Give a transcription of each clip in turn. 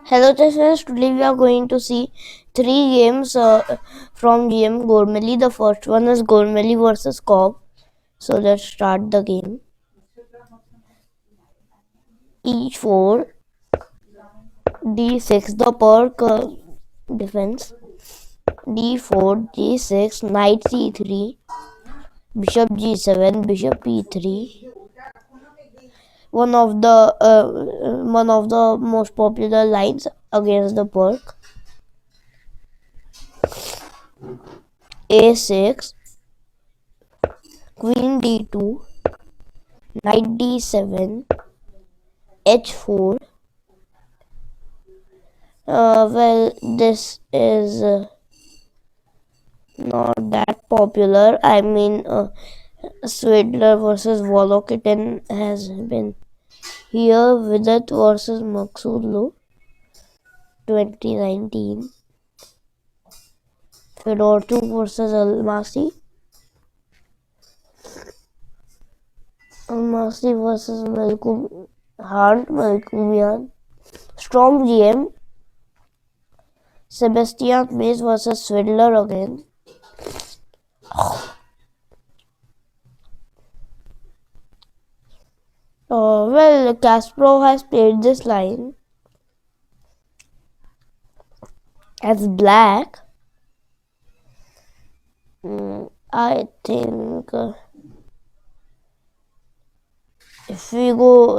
Hello, chess. Today we are going to see three games from GM Gormally. The first one is Gormally versus Cobb. So let's start the game. E4, D6, the Perk defense. D4, G6, Knight C3, Bishop G7, Bishop E3. One of the most popular lines against the Perk. A6, Queen D2, Knight D7, H4. This is not that popular. Swidler versus Volokitin has been here. Vidit versus Maksudlu 2019. Fedor 2 versus Almasi. Almasi versus Malkumian. Strong GM. Sebastian Mays versus Swidler again. Kasparov has played this line as black. I think if we go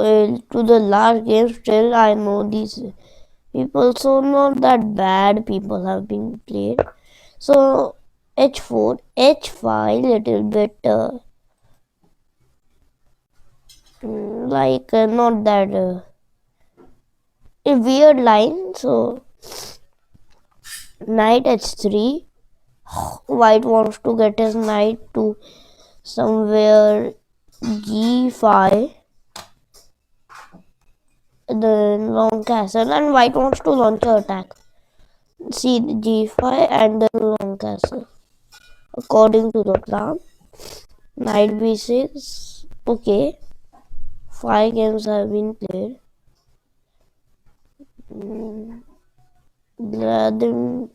to the last game, still I know these people, so not that bad people have been played. So H4, H5, little bit not that a weird line. So Knight H3, White wants to get his knight to somewhere G5, the long castle, and White wants to launch an attack. See G5 and then long castle. According to the plan, Knight B6. Okay, 5 games have been played. Vladimir.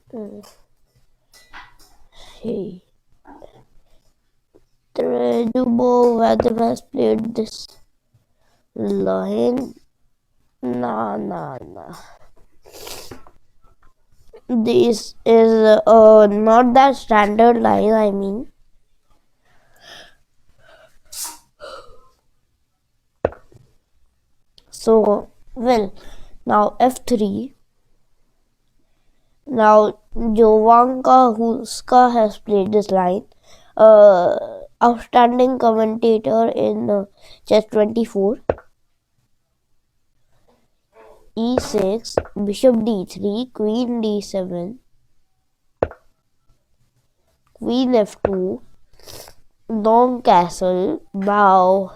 Hey. Vadim has played this line. Nah. This is not that standard line, So, now F3. Now Jovanka Huska has played this line. Outstanding commentator in Chess 24. E6, Bishop D3, Queen D7, Queen F2, long castle. Now,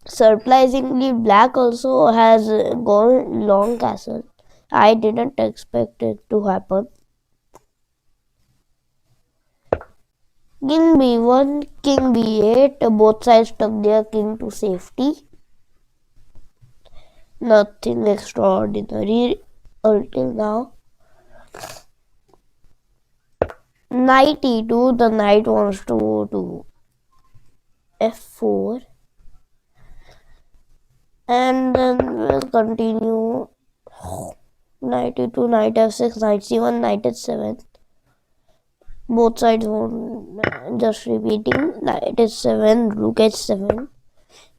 surprisingly, black also has gone long castle. I didn't expect it to happen. King B1, King B8, both sides took their king to safety. Nothing extraordinary until now. Knight E2, the knight wants to go to F4. And then we'll continue. Knight E2, Knight F6, Knight C1, Knight H7. Both sides won. Just repeating. Knight H7, Rook H7,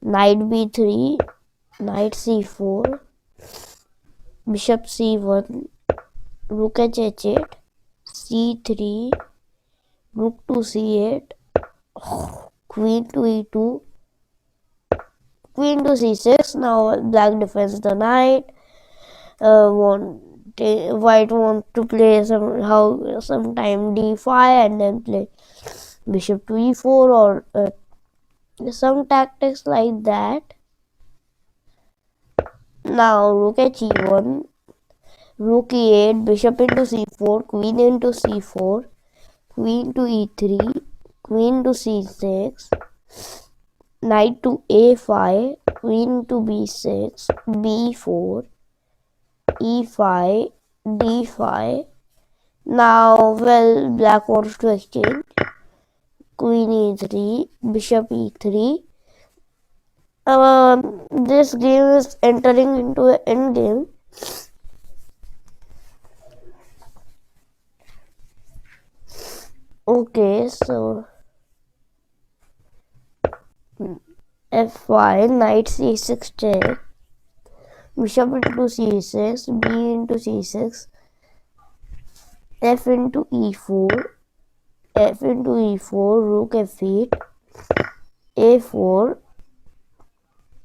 Knight B3, Knight C4, Bishop C1, Rook H8, C3, Rook to C8, Queen to E2, Queen to C6. Now black defends the knight. White want to play sometime D5 and then play Bishop to E4 or some tactics like that. Now Rook H1, Rook E8, Bishop into C4, Queen into C4, Queen to E3, Queen to C6, Knight to A5, Queen to B6, B4, e5, d5. Now, well, black wants to exchange. Queen e3, bishop e3. This game is entering into an end game. Okay, so f5, knight c6 check, bishop into c6, b into c6, f into e4, f into e4, rook f8, a4,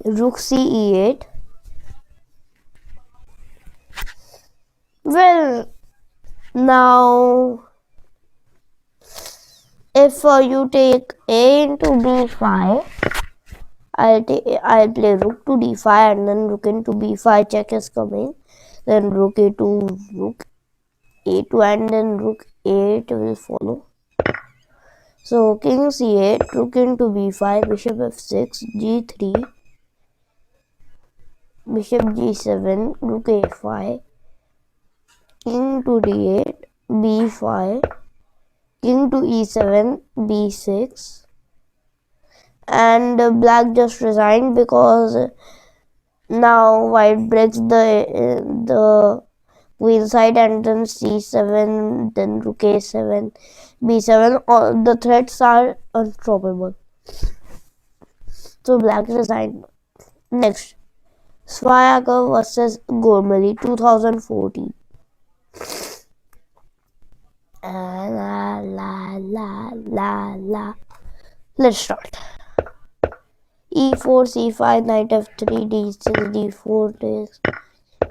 rook c e8. Well, now if you take a into b5, I'll play rook to d5 and then rook into b5 check is coming. Then rook a2, rook a2 and then rook a8 will follow. So king c8, rook into b5, bishop f6, g3, bishop g7, rook a5, king to d8, b5, king to e7, b6. And black just resigned because now white breaks the queen side and then c7, then rook a7, b7. All the threats are unstoppable. So black resigned. Next, Swayaker versus Gormally 2014. La la la la la. Let's start. e4, c5, knight f3, d6, d4, takes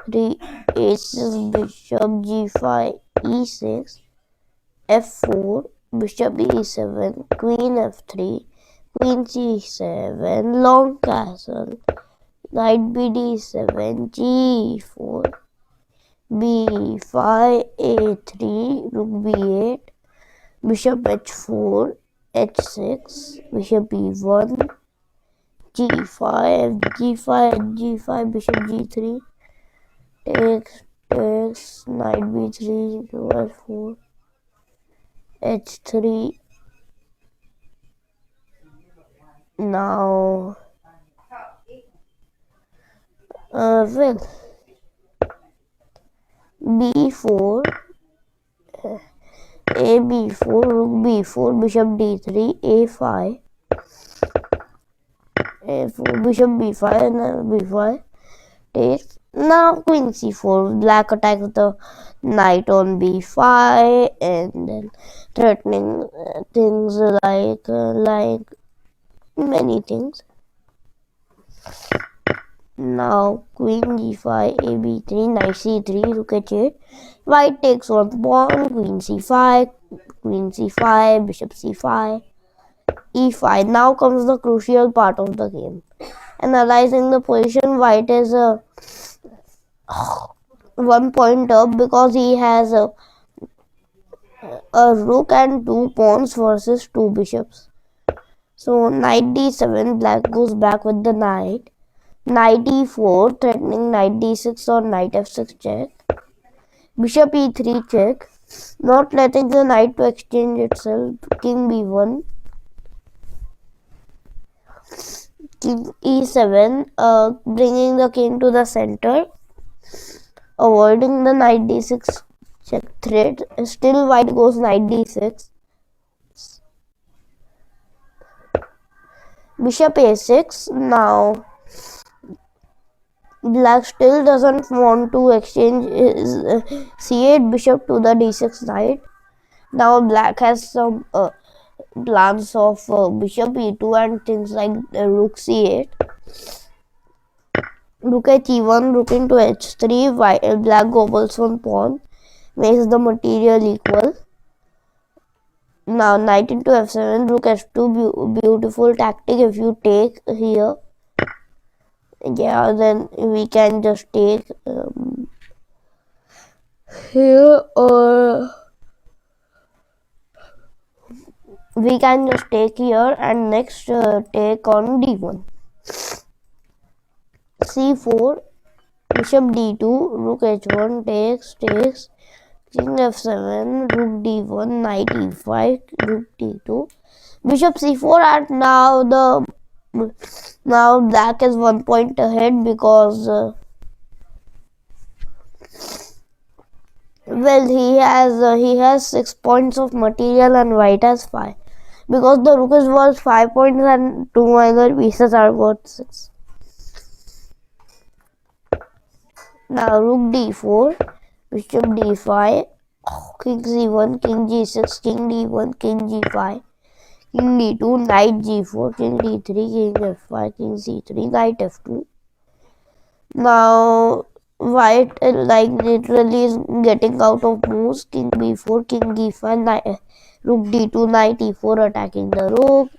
3, h6, bishop g5, e6, f4, bishop e7, queen f3, queen c7, long castle, knight bd7, g4, b5, a3, rook b8, bishop h4, h6, bishop e1, g5, g5, g5, bishop g3, takes, knight b3, f4, h3. Now, well, b4, a b4, rook b4, bishop d3, a5, a4, bishop b5 and b5 takes. Now queen c4, black attacks the knight on b5 and then threatening things like many things. Now queen g5, a b3, knight c3, rook h8. White takes one pawn, queen c5, bishop c5, e5. Now comes the crucial part of the game. Analyzing the position, white is 1 point up because he has a rook and 2 pawns versus 2 bishops. So knight d7, black goes back with the knight. Knight e4, threatening knight d6 or knight f6 check. Bishop e3 check, not letting the knight to exchange itself. King b1, king e7, bringing the king to the center, avoiding the knight d6 check threat. Still white goes knight d6. Bishop a6. Now black still doesn't want to exchange his c8 bishop to the d6 knight. Now black has some plans of bishop e2 and things like rook c8. Rook at e1, rook into h3, black gobbles one pawn, makes the material equal. Now knight into f7, rook f2, beautiful tactic. If you take here, yeah, then we can just take here, or we can just take here and next take on d1. c4, bishop d2, rook h1, takes, king f7, rook d1, knight e5, rook d2, bishop c4, and now black is 1 point ahead because well, he has 6 points of material and white has 5, because the rook is worth 5 points and 2 other pieces are worth 6. Now rook d4, bishop d5, king c1, king g6, king d1, king g5, king d2, knight g4, king d3, king f5, king c3, knight f2. Now white like literally is getting out of moves. King b4, king d5, rook d2, knight e4 attacking the rook.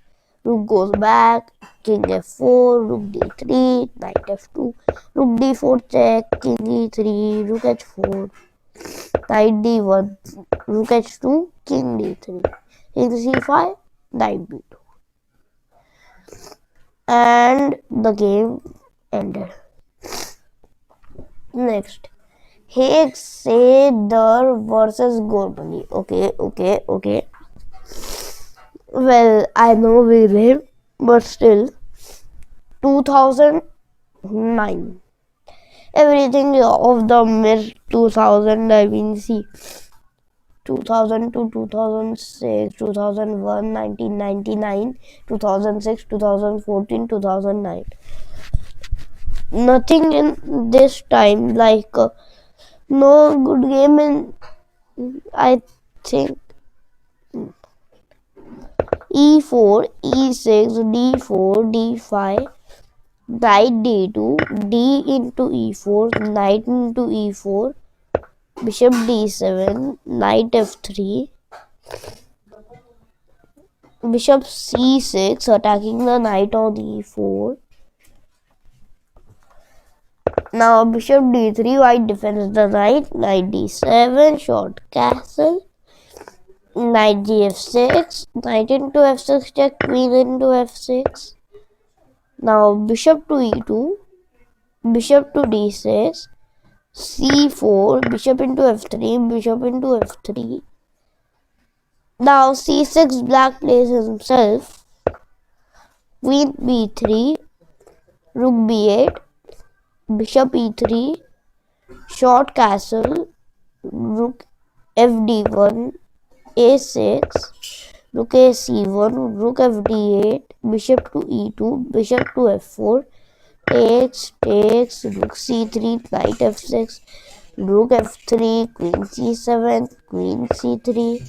Rook goes back, king f4, rook d3, knight f2, rook d4 check, king e3, rook h4, knight d1, rook h2, king d3, king c5, knight b2, and the game ended. Next, Hexader versus Gormally. Okay. Well, I know we live, but still, 2009. Everything of the mid 2000, I mean, see, 2002, 2006, 2001, 1999, 2006, 2014, 2009. Nothing in this time, like no good game in, I think, e4, e6, d4, d5, knight d2, d into e4, knight into e4, bishop d7, knight f3, bishop c6, attacking the knight on e4. Now bishop d3, white defends the knight, knight d7, short castle, knight gf6, knight into f6 check, queen into f6. Now bishop to e2, bishop to d6, c4, bishop into f3, bishop into f3. Now c6, black plays himself, queen b3, rook b8, bishop e3, short castle, rook fd1, a6, rook a c1, rook fd8, bishop to e2, bishop to f4, takes, rook c3, knight f6, rook f3, queen c7, queen c3,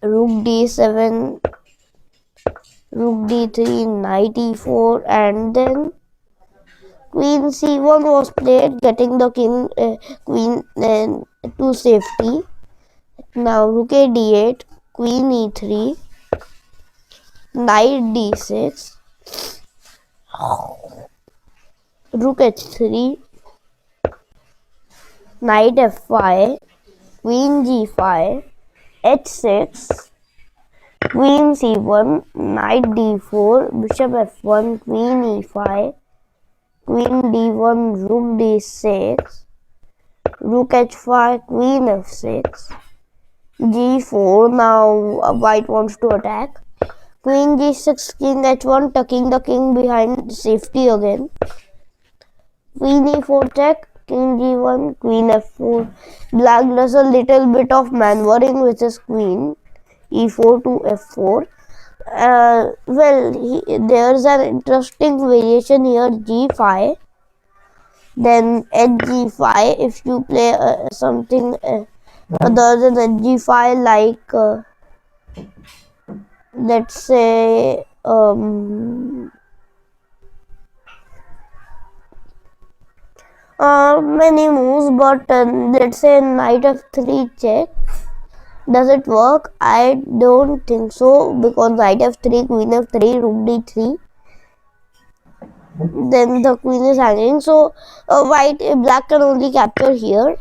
rook d7, rook d3, knight e4, and then queen c1 was played, getting the queen to safety. Now rook a d8, queen e3, knight d6, rook h3, knight f5, queen g5, h6, queen c1, knight d4, bishop f1, queen e5, queen d1, rook d6, rook h5, queen f6, g4. Now white wants to attack. Queen g6, king h1, tucking the king behind safety again. Queen e4 check, king g1, queen f4. Black does a little bit of maneuvering with his queen, e4 to f4. Well, there's an interesting variation here, g5. Then hg5, if you play something other than hg5, like let's say many moves, but let's say knight f3 check. Does it work? I don't think so, because knight f3, queen f3, rook d3, then the queen is hanging, so black can only capture here.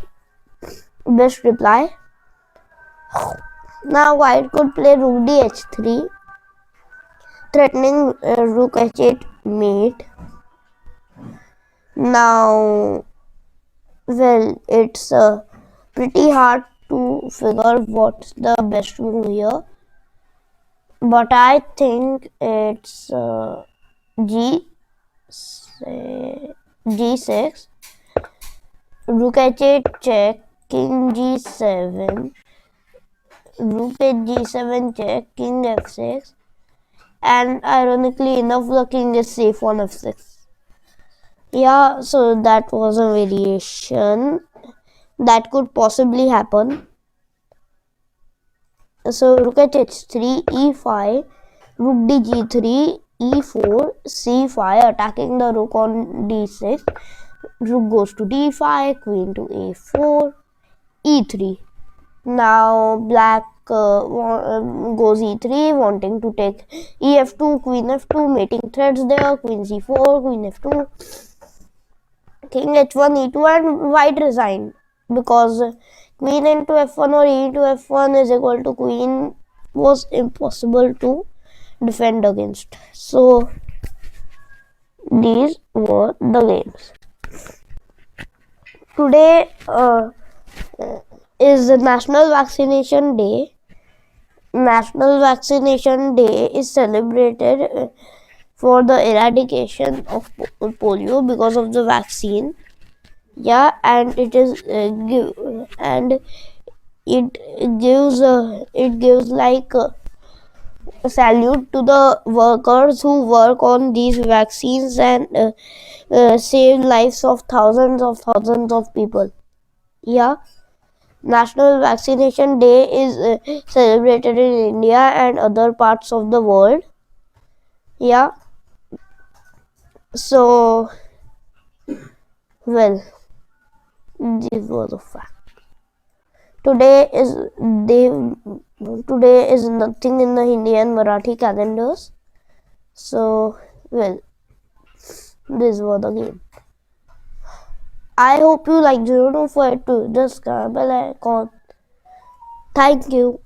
Best reply. Now white could play rook dh3, threatening rook h8 mate. Now, well, it's pretty hard to figure what's the best move here, but I think it's G G6, Rook H8 check, King G7, Rook H G7 check, King F6, and ironically enough, the king is safe on F6. Yeah, so that was a variation that could possibly happen. So rook at h3, e5, rook dg3, e4, c5, attacking the rook on d6. Rook goes to d5, queen to a4, e3. Now black goes e3, wanting to take ef2, queen f2, mating threads there, queen c4, queen f2, king h1, e2, and white resigned because queen into f1 or e into f1 is equal to queen was impossible to defend against. So these were the games. Today is National Vaccination Day. National Vaccination Day is celebrated for the eradication of polio because of the vaccine. Yeah, and it is and it gives like a salute to the workers who work on these vaccines and save lives of thousands of people. Yeah, National Vaccination Day is celebrated in India and other parts of the world. Yeah, so well, this was a fact. Today is they today is nothing in the Hindi and Marathi calendars. So well, this was the game. I hope you like. Don't forget to just bell icon. Thank you.